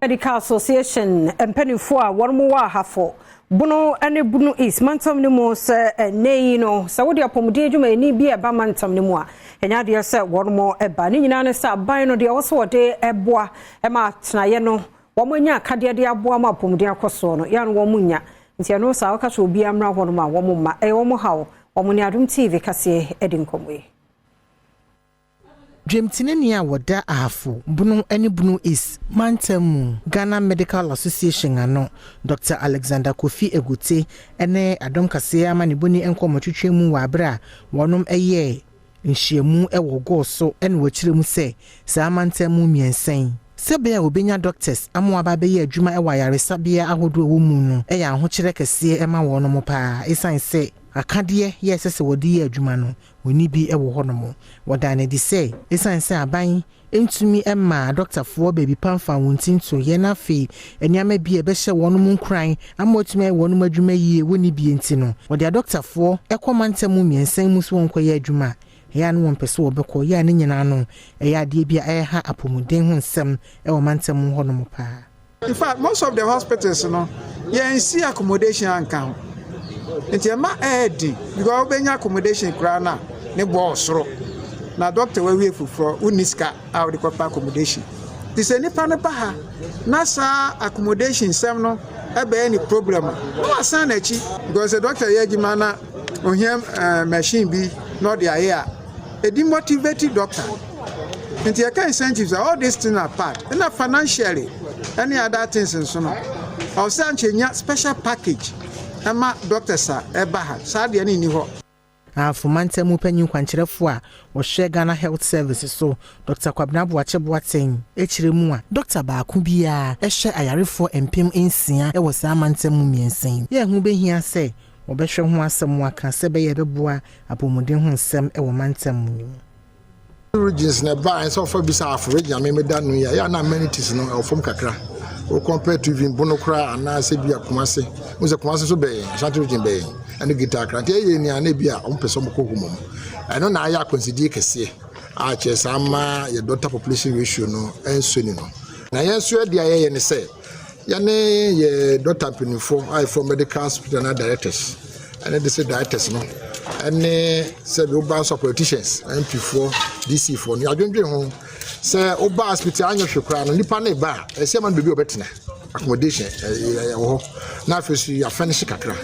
Medical Association mpanimfo a wormo wa Ahafo Bono ane Bono is mantam ne mo se nei no sa wodi apomde adwuma ni bi eba mantam ne mo a enya de se wormo eba ni nyina ne sa ban no de wo so wode eboa e ma tenaye no wo nya akade de aboa ma apomde akoso no ya no wo nya nti no sa waka so obi amra ho no ma wo ma wo hawo wo ni Adom TV Kasee edin komwe Premtobre a wada Ahafo Bono ane Bono is mantam Ghana Medical Association ano Dr. Alexander Kofi Egute ene Adom Kasee amane boni enkomotwetwe mu wa abra wonom eye nhyiamu ewo go so ene wachiremu se sa mantam miensen sebe obenya doctors amwaba be ye adwuma ewa yaresabia ahodo wo mu no eya ahokyere kese ema wonom pa esan se akade ye sese wodi ye adwuma no woni bi ewo honom wodane di se esan se aban entumi emma doctor fo baby pamfa wontinto ye na fe eniama bi e be hye wonom nkran amotumi wonom adwuma yie woni bi enti no wodi doctor fo ekomantamu miensan muso wonkoye adwuma ya no wonpeso obekọ ya ne nyina no ya de bia ha apomuden ho nsem e wo mantam ho no pa. In fact, most of the hospitals no you see accommodation account. Nti ma edi because obenya accommodation kra na ne bo soro na doctor we fufuro uniska out the proper accommodation. This any pa ha na sa accommodation sem no e be any problem no asan na chi because the doctor ye gima na ohia machine bi no dey here a demotivated doctor. And the incentives are all these things are part. And not financially, any other things and so on. I'll send you a special package. Emma doctor sir, Ebaha, Sadi and Niho. For mantam penyu kwankyerefo a wo hwe Ghana Health Services so Dr. Kwabnabu Achebwaten echiremu a Dr. Baaku bia ehwe ayarefo empem ensia e wo sa mantam miensen ye hu behia se obehwe ho asem aka se be ye beboa apomuden ho nsem e wo mantam mu regions na ba so for bisa afro region me da no ya na amenities no from kakra o compare to even Bono kra ana se bia Kumase mo se Kumase so be Ashanti region be and guitar kra te ye ni ana bia on person ko humom eno na aya consider kese a che sama ye doctor population ratio no enso ni no na yenso dia ye ne se yane ye doctor pinifo I from medical hospital na directors and they say directors no and say the urban politicians MP4 DC4 ni adwendwe ho say oba hospital anyo hwekra no nipa na ba say man bebi obetena accommodation wo na afesu ya finish kakra